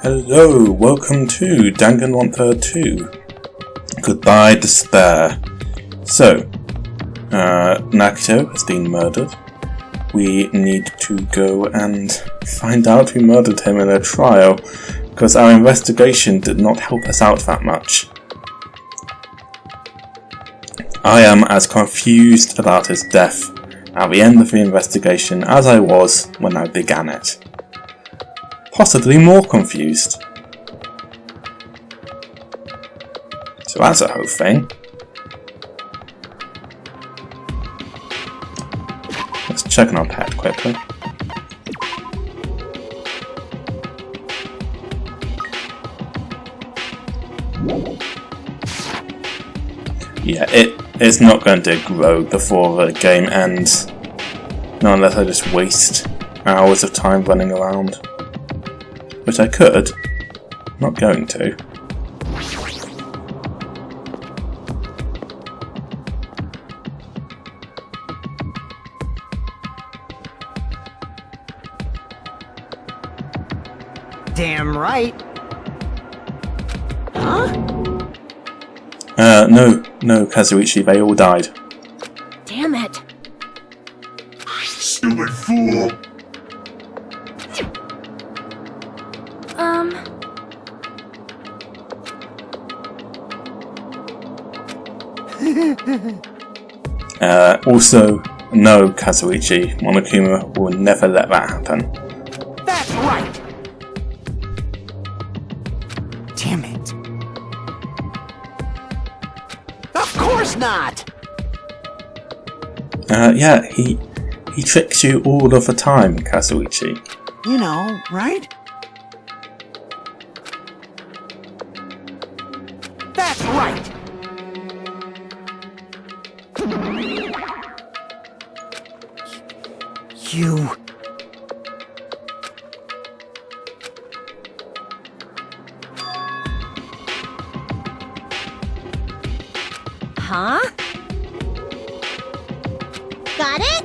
Hello, welcome to Danganronpa 2. Goodbye, despair. So, Nakito has been murdered. We need to go and find out who murdered him in a trial, because our investigation did not help us out that much. I am as confused about his death at the end of the investigation as I was when I began it. Possibly more confused. So that's a whole thing. Let's check on our pet quickly. Yeah, it's not going to grow before the game ends. Not unless I just waste hours of time running around. Which I could. Not going to. Damn right. Huh? No, Kazuichi, they all died. Damn it. Stupid fool! Also, no, Kazuichi, Monokuma will never let that happen. That's right! Damn it. Of course not! Yeah, he tricks you all of the time, Kazuichi. You know, right? That's right! You... Huh? Got it?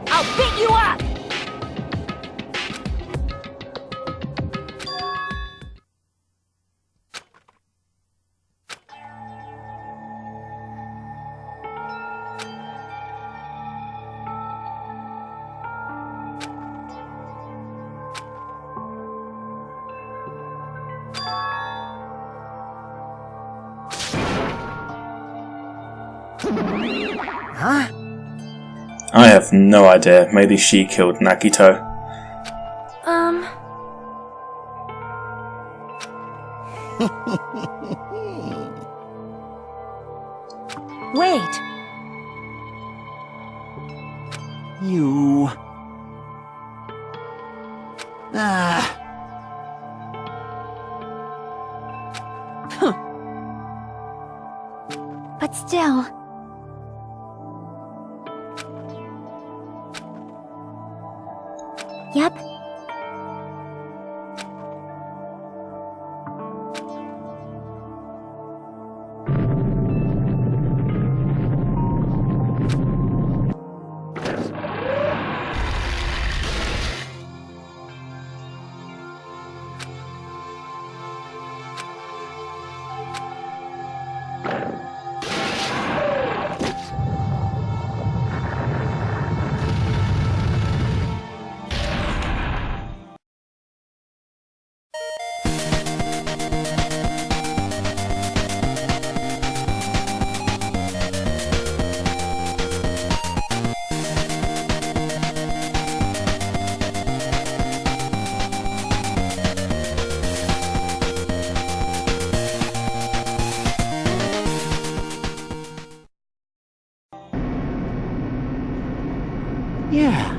I'll beat you up! Huh? I have no idea. Maybe she killed Nakito. Wait. You... But still... Yep. Yeah.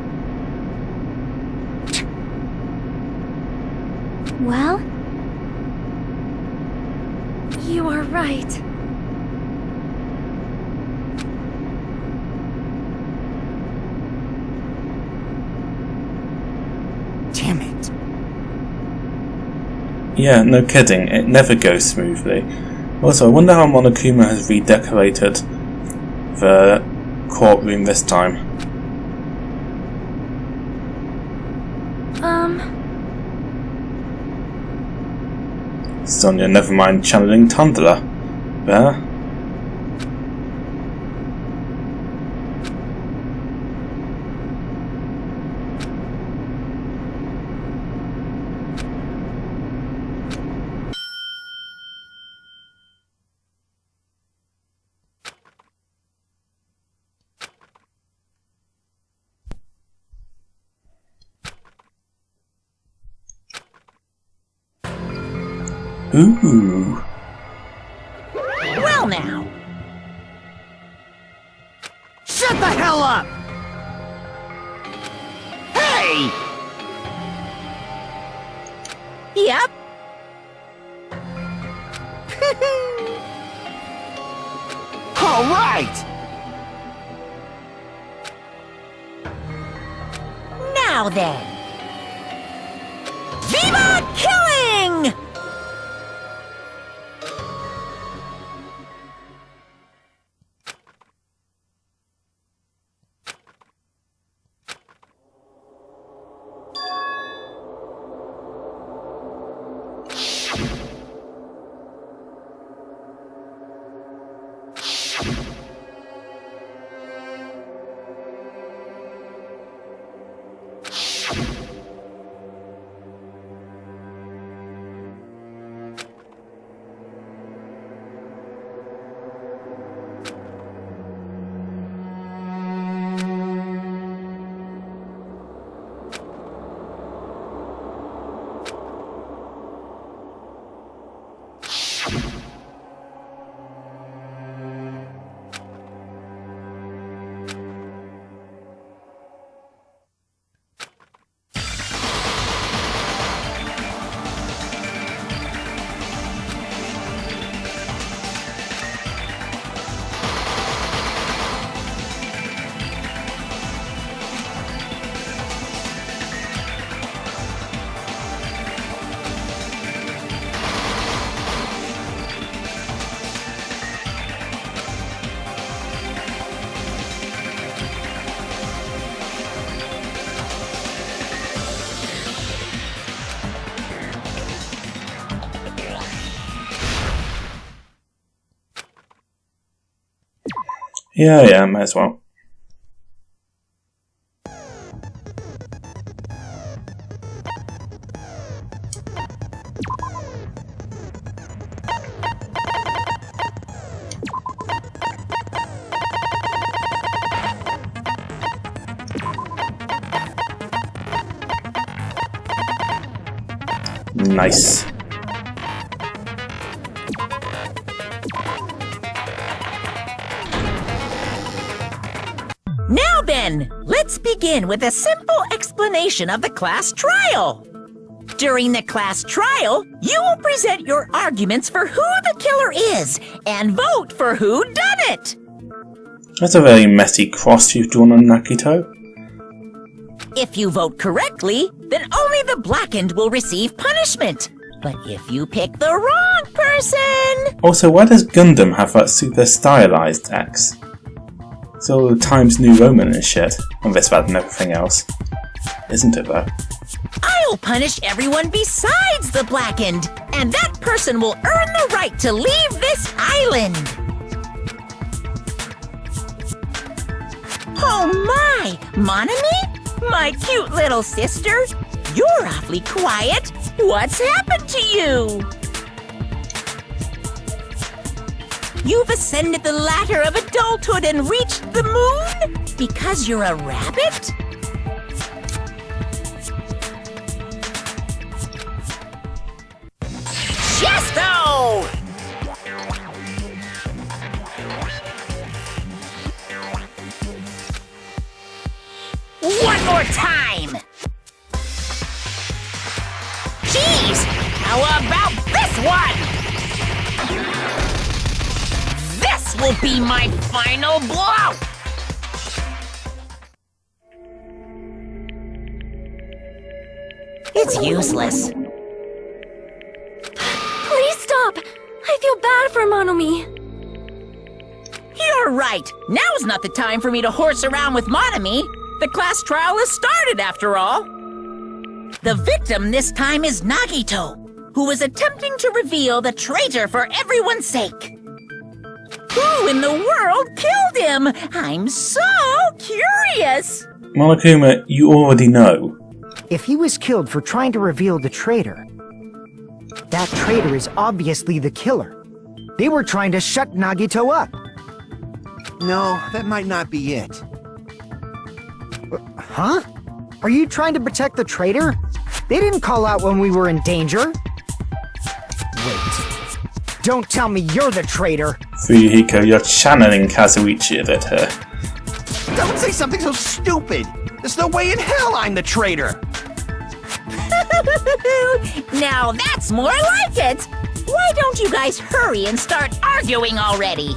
Well? You are right. Damn it. Yeah, no kidding, it never goes smoothly. Also, I wonder how Monokuma has redecorated the courtroom this time. Sonia, never mind channeling Tundra. There. Ooh. Well now! Shut the hell up! Hey! Yep. All right! Now then. Viva killing! Yeah, might as well. Nice. Now then, let's begin with a simple explanation of the class trial. During the class trial, you will present your arguments for who the killer is and vote for who done it. That's a very messy cross you've drawn on Nakito. If you vote correctly, then only the blackened will receive punishment. But if you pick the wrong person... Also, why does Gundham have that super stylized X? It's all the Times New Roman and shit, and this, that, and everything else. Isn't it, though? I'll punish everyone besides the blackened, and that person will earn the right to leave this island. Oh my! Monami? My cute little sister? You're awfully quiet. What's happened to you? You've ascended the ladder of adulthood and reached the moon? Because you're a rabbit? Chesto! One more time! Jeez! How about this one? This will be my final blow! It's useless. Please stop! I feel bad for Monomi. You're right. Now's not the time for me to horse around with Monomi. The class trial has started, after all. The victim this time is Nagito, who is attempting to reveal the traitor for everyone's sake. Who in the world killed him? I'm so curious. Monokuma, you already know. If he was killed for trying to reveal the traitor, that traitor is obviously the killer. They were trying to shut Nagito up. No, that might not be it. Huh? Are you trying to protect the traitor? They didn't call out when we were in danger. Wait. Don't tell me you're the traitor. Fuyuhiko, you're channeling Kazuichi at her. Don't say something so stupid! There's no way in hell I'm the traitor! Now that's more like it. Why don't you guys hurry and start arguing already?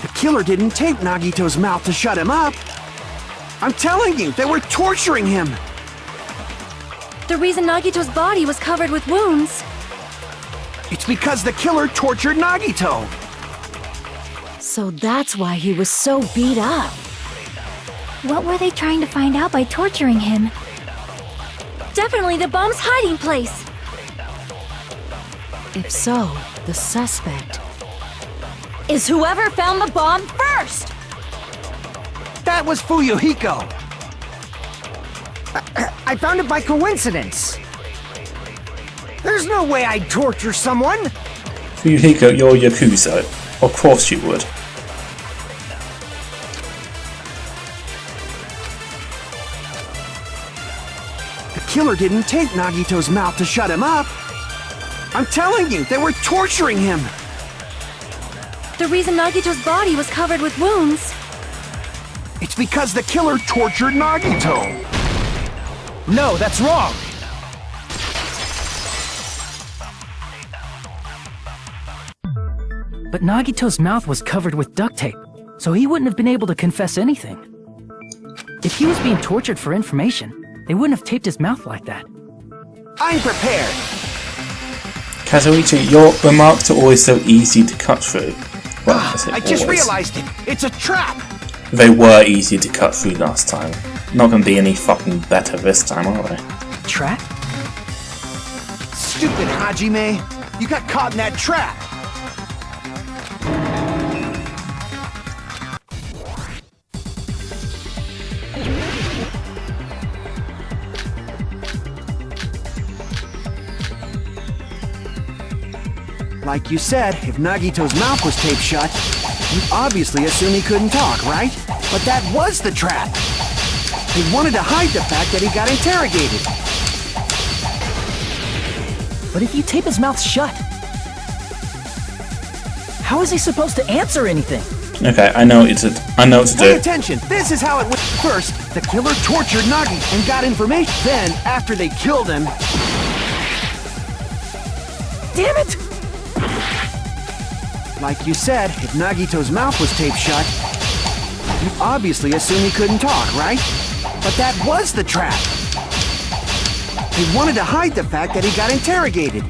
The killer didn't tape Nagito's mouth to shut him up. I'm telling you, they were torturing him. The reason Nagito's body was covered with wounds. It's because the killer tortured Nagito. So that's why he was so beat up. What were they trying to find out by torturing him? Definitely the bomb's hiding place. If so, the suspect is whoever found the bomb first! That was Fuyuhiko. I found it by coincidence. There's no way I'd torture someone. Fuyuhiko, you're Yakuza. Of course you would. The killer didn't tape Nagito's mouth to shut him up. I'm telling you, they were torturing him. The reason Nagito's body was covered with wounds. It's because the killer tortured Nagito. No, that's wrong. But Nagito's mouth was covered with duct tape, so he wouldn't have been able to confess anything. If he was being tortured for information, they wouldn't have taped his mouth like that. I'm prepared. Kazuichi, your remarks are always so easy to cut through. Well, I just always. realized it. It's a trap. They were easy to cut through last time. Not gonna be any fucking better this time, are they? Trap? Stupid Hajime. You got caught in that trap. Like you said, if Nagito's mouth was taped shut, you'd obviously assume he couldn't talk, right? But that was the trap. They wanted to hide the fact that he got interrogated. But if you tape his mouth shut, how is he supposed to answer anything? Okay, I know what to Pay do. attention, this is how it went. First, the killer tortured Nagi and got information. Then, after they killed him... Damn it! Like you said, if Nagito's mouth was taped shut, you obviously assume he couldn't talk, right? But that was the trap. They wanted to hide the fact that he got interrogated.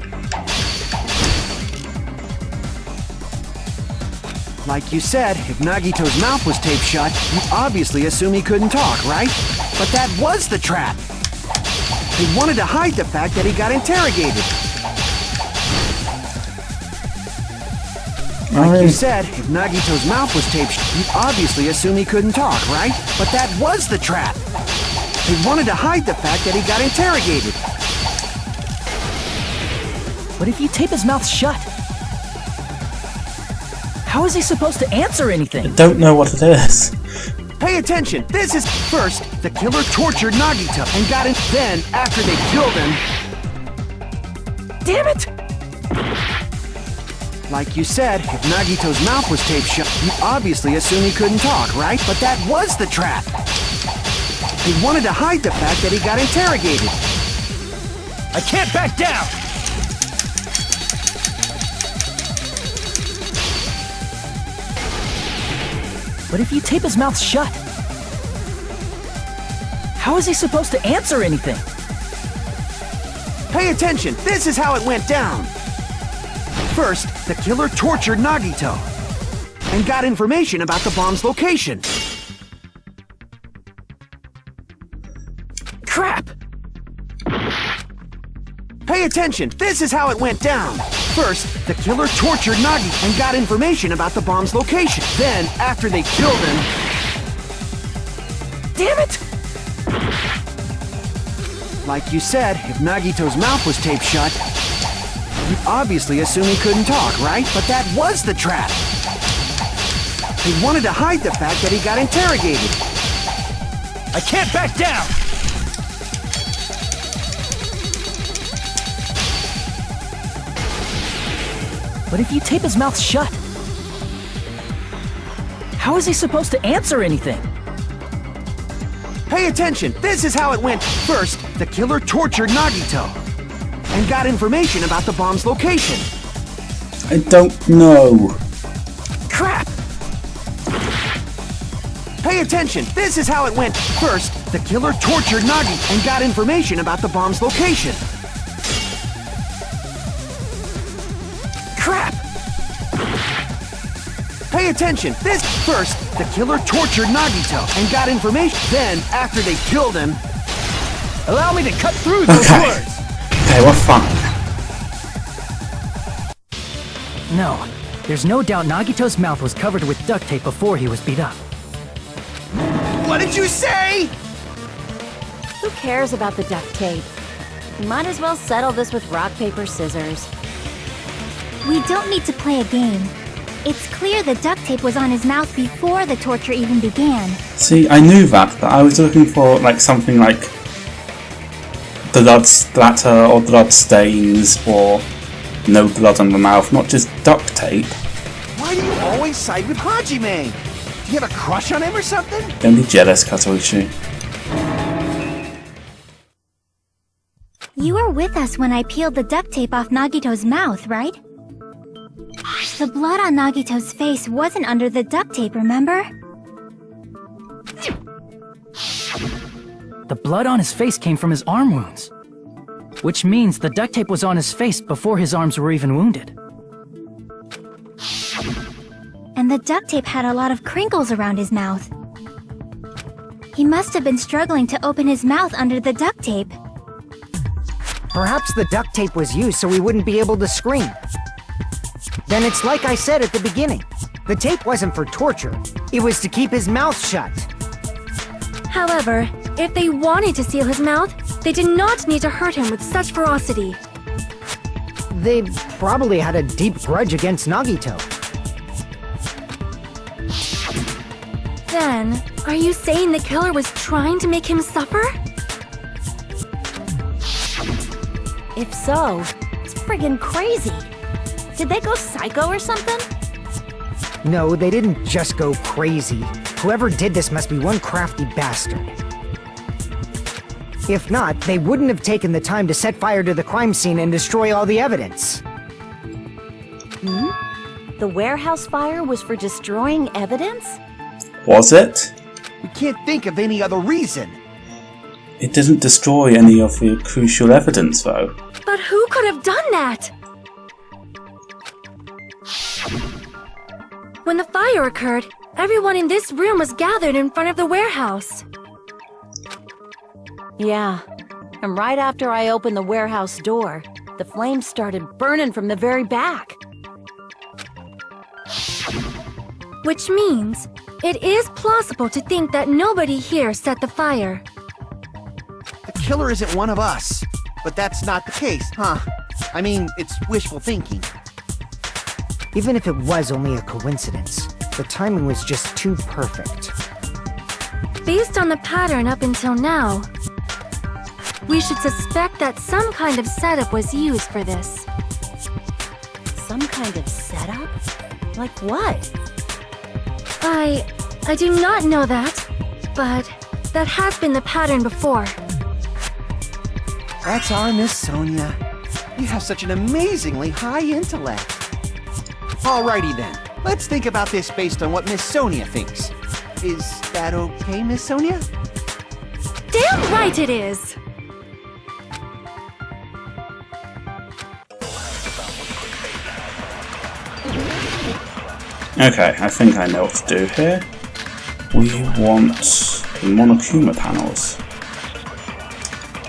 Like you said, if Nagito's mouth was taped shut, you obviously assume he couldn't talk, right? But that was the trap. They wanted to hide the fact that he got interrogated. Like you said, if Nagito's mouth was taped shut, you obviously assume he couldn't talk, right? But that was the trap. They wanted to hide the fact that he got interrogated. But if you tape his mouth shut, how is he supposed to answer anything? Don't know what it is. Pay attention, this is... First, the killer tortured Nagito and got in... Then, after they killed him... Damn it! Like you said, if Nagito's mouth was taped shut, you obviously assume he couldn't talk, right? But that was the trap. They wanted to hide the fact that he got interrogated. I can't back down! But if you tape his mouth shut, how is he supposed to answer anything? Pay attention, this is how it went down. First, the killer tortured Nagito and got information about the bomb's location. Crap! Pay attention, this is how it went down. First, the killer tortured Nagi and got information about the bomb's location. Then, after they killed him... Damn it! Like you said, if Nagito's mouth was taped shut, you'd obviously assume he couldn't talk, right? But that was the trap. They wanted to hide the fact that he got interrogated. I can't back down! But if you tape his mouth shut, how is he supposed to answer anything? Pay attention, this is how it went. First, the killer tortured Nagito and got information about the bomb's location. I don't know. Crap! Pay attention, this is how it went. First, the killer tortured Nagi and got information about the bomb's location. Crap! Pay attention, this first, the killer tortured Nagito and got information. Then, after they killed him... Allow me to cut through those Okay. words! Okay, we're fine. No, there's no doubt Nagito's mouth was covered with duct tape before he was beat up. What did you say? Who cares about the duct tape? We might as well settle this with rock, paper, scissors. We don't need to play a game. It's clear the duct tape was on his mouth before the torture even began. See, I knew that, but I was looking for like something like blood splatter or blood stains or no blood on the mouth, not just duct tape. Why do you always side with Hajime? Do you have a crush on him or something? Don't be jealous, Kazuichi. You were with us when I peeled the duct tape off Nagito's mouth, right? The blood on Nagito's face wasn't under the duct tape, remember? The blood on his face came from his arm wounds. Which means the duct tape was on his face before his arms were even wounded. And the duct tape had a lot of crinkles around his mouth. He must have been struggling to open his mouth under the duct tape. Perhaps the duct tape was used so he wouldn't be able to scream. Then it's like I said at the beginning. The tape wasn't for torture. It was to keep his mouth shut. However, if they wanted to seal his mouth, they did not need to hurt him with such ferocity. They probably had a deep grudge against Nagito. Then, are you saying the killer was trying to make him suffer? If so, it's friggin' crazy. Did they go psycho or something? No, they didn't just go crazy. Whoever did this must be one crafty bastard. If not, they wouldn't have taken the time to set fire to the crime scene and destroy all the evidence. The warehouse fire was for destroying evidence? Was it? We can't think of any other reason. It didn't destroy any of the crucial evidence, though. But who could have done that? When the fire occurred, everyone in this room was gathered in front of the warehouse. Yeah, and right after I opened the warehouse door, the flames started burning from the very back. Which means, it is plausible to think that nobody here set the fire. The killer isn't one of us. But that's not the case, huh? I mean, it's wishful thinking. Even if it was only a coincidence, the timing was just too perfect. Based on the pattern up until now, we should suspect that some kind of setup was used for this. Some kind of setup? Like what? I do not know that, but That has been the pattern before. That's our Miss Sonia. You have such an amazingly high intellect. Alrighty then. Let's think about this based on what Miss Sonia thinks. Is that okay, Miss Sonia? Damn right it is! Okay, I think I know what to do here. We want the Monokuma panels.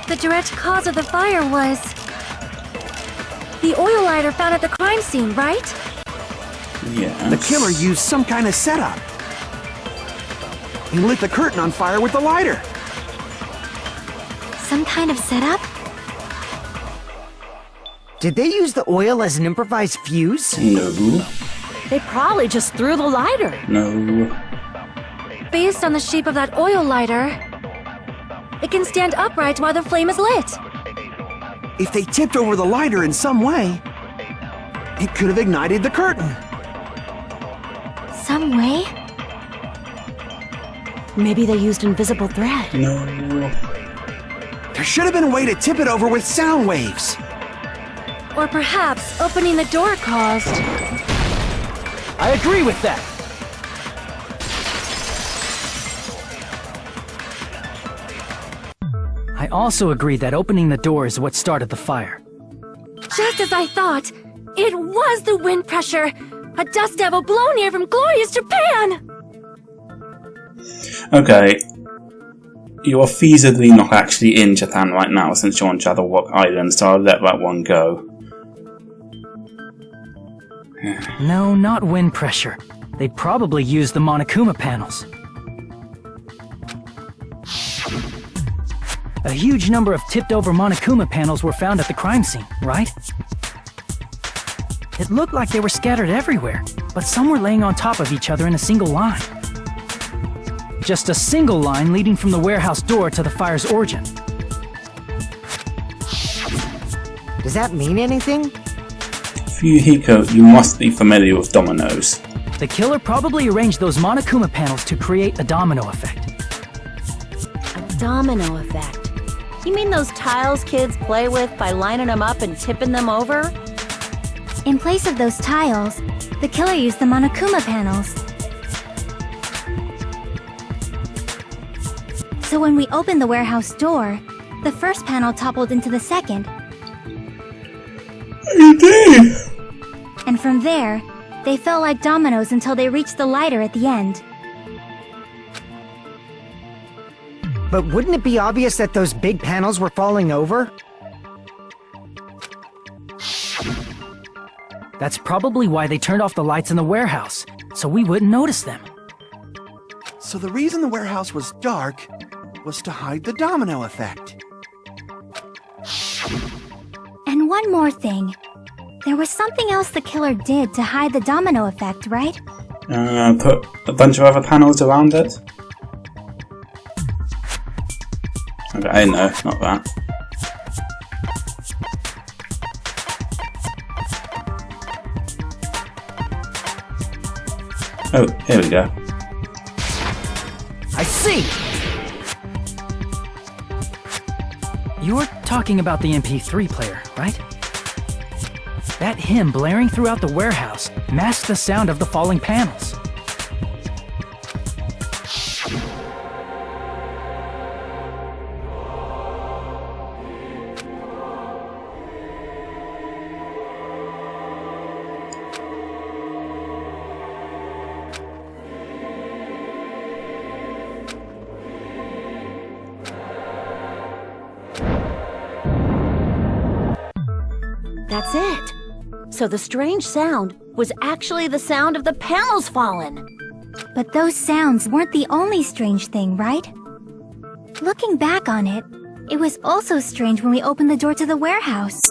The direct cause of the fire was the oil lighter found at the crime scene, right? Yes. The killer used some kind of setup. He lit the curtain on fire with the lighter. Some kind of setup? Did they use the oil as an improvised fuse? No. They probably just threw the lighter. No. Based on the shape of that oil lighter, it can stand upright while the flame is lit. If they tipped over the lighter in some way, it could have ignited the curtain. Some way? Maybe they used invisible thread. No. There should have been a way to tip it over with sound waves. Or perhaps opening the door caused. I agree with that. I also agree that opening the door is what started the fire. Just as I thought, it was the wind pressure! A dust devil blown here from glorious Japan! Okay. You are feasibly not actually in Japan right now since you're on Jabberwock Island, so I'll let that one go. No, not wind pressure. They probably used the Monokuma panels. A huge number of tipped-over Monokuma panels were found at the crime scene, right? It looked like they were scattered everywhere, but some were laying on top of each other in a single line. Just a single line leading from the warehouse door to the fire's origin. Does that mean anything? Fuyuhiko, you must be familiar with dominoes. The killer probably arranged those Monokuma panels to create a domino effect. A domino effect. You mean those tiles kids play with by lining them up and tipping them over? In place of those tiles, the killer used the Monokuma panels. So when we opened the warehouse door, the first panel toppled into the second. You did! And from there, they fell like dominoes until they reached the lighter at the end. But wouldn't it be obvious that those big panels were falling over? That's probably why they turned off the lights in the warehouse, so we wouldn't notice them. So the reason the warehouse was dark was to hide the domino effect. And one more thing. There was something else the killer did to hide the domino effect, right? Put a bunch of other panels around it? Okay, no, not that. Oh, here we go. I see! You're talking about the MP3 player, right? That hymn blaring throughout the warehouse masked the sound of the falling panels. That's it. So the strange sound was actually the sound of the panels falling. But those sounds weren't the only strange thing, right? Looking back on it, it was also strange when we opened the door to the warehouse.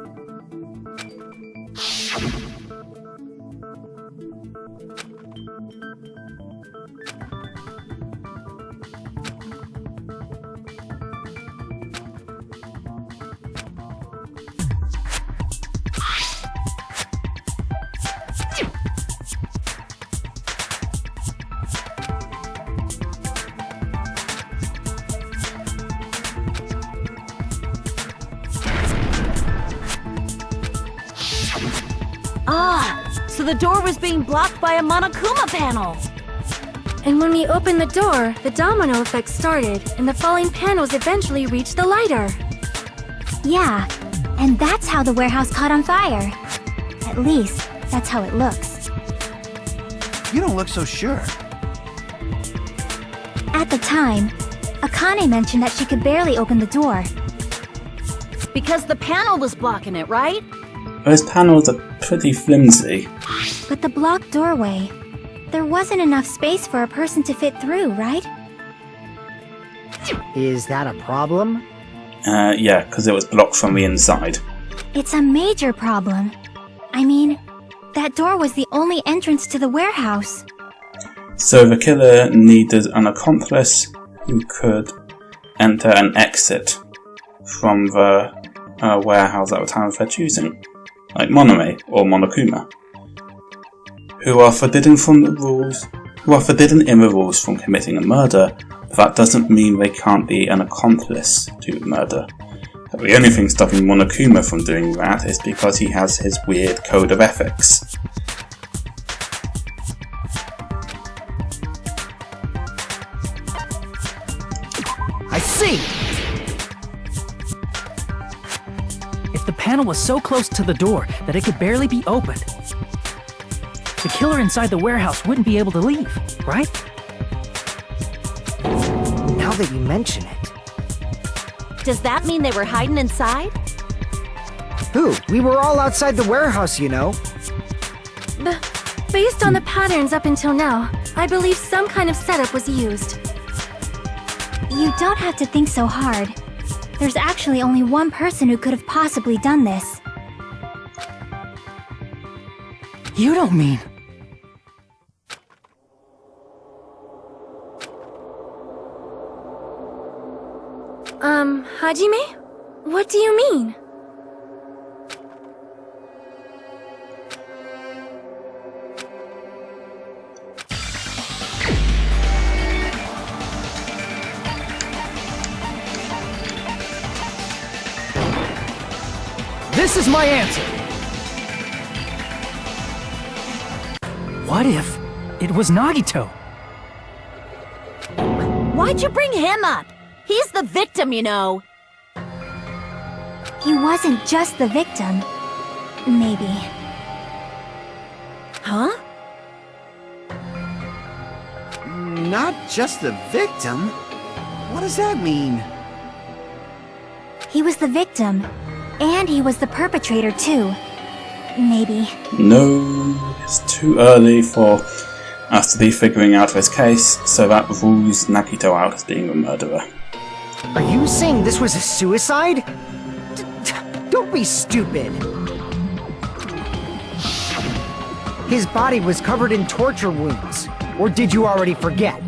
Ah, so the door was being blocked by a Monokuma panel. And when we opened the door, the domino effect started, and the falling panels eventually reached the lighter. Yeah, and that's how the warehouse caught on fire. At least, that's how it looks. You don't look so sure. At the time, Akane mentioned that she could barely open the door. Because the panel was blocking it, right? Those panels are pretty flimsy. But the blocked doorway, there wasn't enough space for a person to fit through, right? Is that a problem? Yeah, because it was blocked from the inside. It's a major problem. I mean, that door was the only entrance to the warehouse. So the killer needed an accomplice who could enter and exit from the warehouse at the time of their choosing, like Monome or Monokuma, who are forbidden in the rules from committing a murder. But that doesn't mean they can't be an accomplice to murder. But the only thing stopping Monokuma from doing that is because he has his weird code of ethics. I see! If the panel was so close to the door that it could barely be opened, the killer inside the warehouse wouldn't be able to leave, right? Now that you mention it. Does that mean they were hiding inside? Who? We were all outside the warehouse, you know. Based on the patterns up until now, I believe some kind of setup was used. You don't have to think so hard. There's actually only one person who could have possibly done this. You don't mean... Hajime? What do you mean? This is my answer! What if it was Nagito? Why'd you bring him up? He's the victim, you know. He wasn't just the victim. Maybe. Huh? Not just the victim? What does that mean? He was the victim. And he was the perpetrator, too. Maybe. No, it's too early for us to be figuring out this case, so that rules Nagito out as being the murderer. Are you saying this was a suicide? Don't be stupid. His body was covered in torture wounds. Or did you already forget?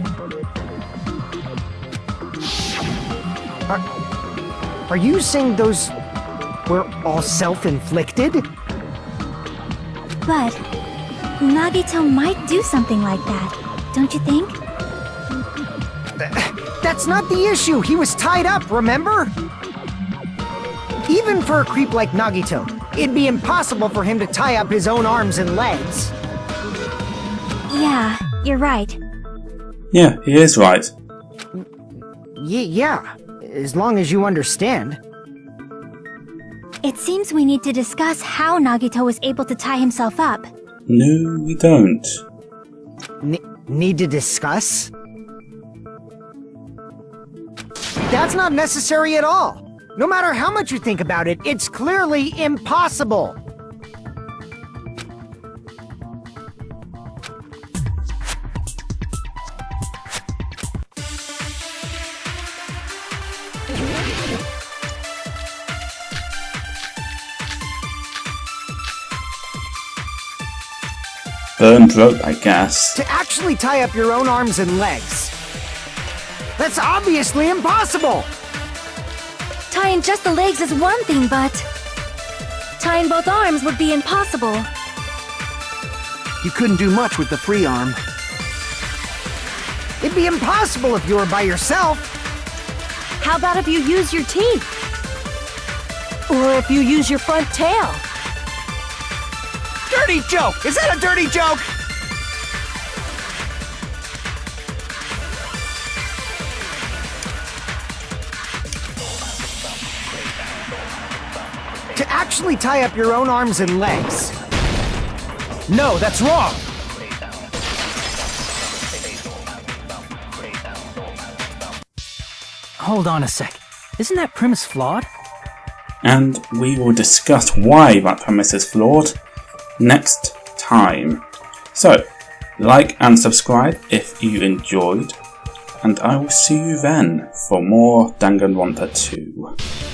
Are you saying those were all self-inflicted? But Nagito might do something like that, don't you think? That's not the issue. He was tied up, remember? Even for a creep like Nagito, it'd be impossible for him to tie up his own arms and legs. Yeah, you're right. Yeah, he is right. Yeah, as long as you understand. It seems we need to discuss how Nagito was able to tie himself up. No, we don't. Need to discuss? That's not necessary at all. No matter how much you think about it, it's clearly impossible. Burned rope, I guess. To actually tie up your own arms and legs. That's obviously impossible! Tying just the legs is one thing, but... tying both arms would be impossible. You couldn't do much with the free arm. It'd be impossible if you were by yourself. How about if you use your teeth? Or if you use your front tail? Dirty joke! Is that a dirty joke? To actually tie up your own arms and legs. No, that's wrong! Hold on a sec. Isn't that premise flawed? And we will discuss why that premise is flawed next time. So, like and subscribe if you enjoyed, and I will see you then for more Danganronpa 2.